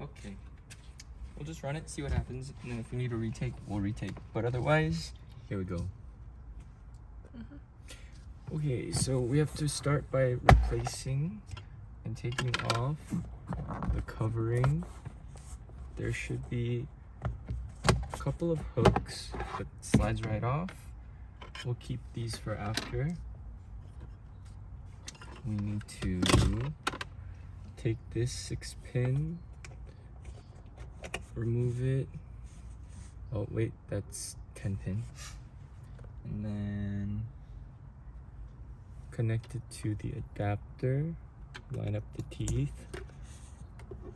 Okay. We'll just run it, see what happens, and then if we need to retake, we'll retake. But otherwise, here we go. Okay, so we have to start by replacing and taking off the covering. There should be a couple of hooks, but it slides right off. We'll keep these for after. We need to take this 6-pin, remove it. Oh wait, that's 10-pin. And then connect it to the adapter, line up the teeth,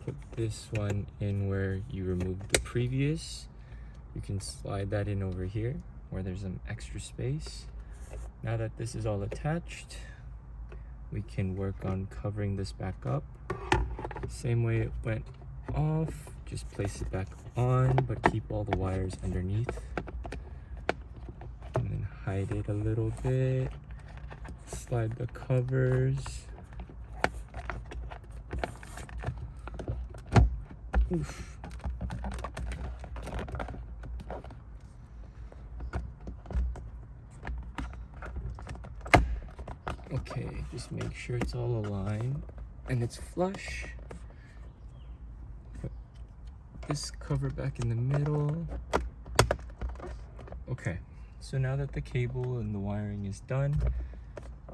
put this one in where you removed the previous. You can slide that in over here where there's some extra space. Now that this is all attached, we can work on covering this back up. Same way it went off, just place it back on, but keep all the wires underneath. And then hide it a little bit. Slide the covers. Oof. Okay, just make sure it's all aligned and it's flush. Put this cover back in the middle. Okay, so now that the cable and the wiring is done,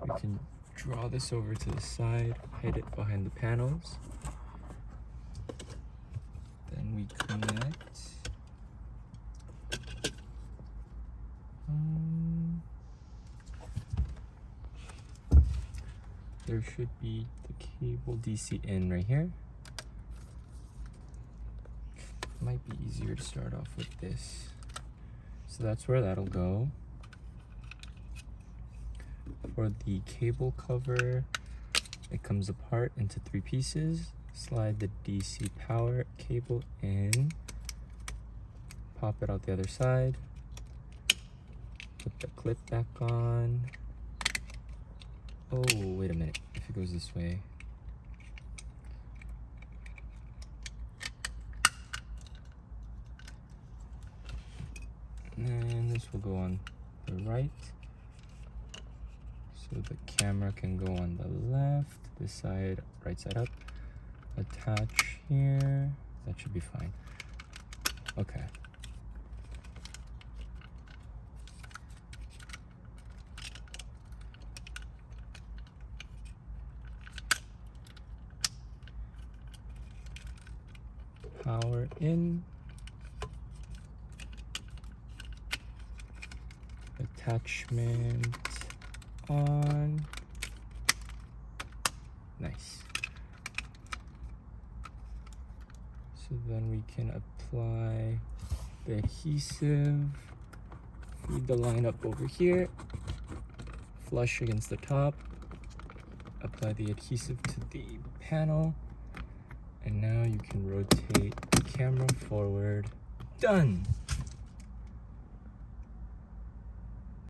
we can draw this over to the side, hide it behind the panels. Then we connect. There should be the cable DC in right here. Might be easier to start off with this. So that's where that'll go. For the cable cover, it comes apart into 3 pieces. Slide the DC power cable in, pop it out the other side, put the clip back on. Oh, wait a minute, if it goes this way. And this will go on the right. So the camera can go on the left, this side, right side up. Attach here, that should be fine. Okay. Power in. Attachment on. Nice. So then we can apply the adhesive, feed the line up over here, flush against the top, apply the adhesive to the panel, and now you can rotate the camera forward. Done!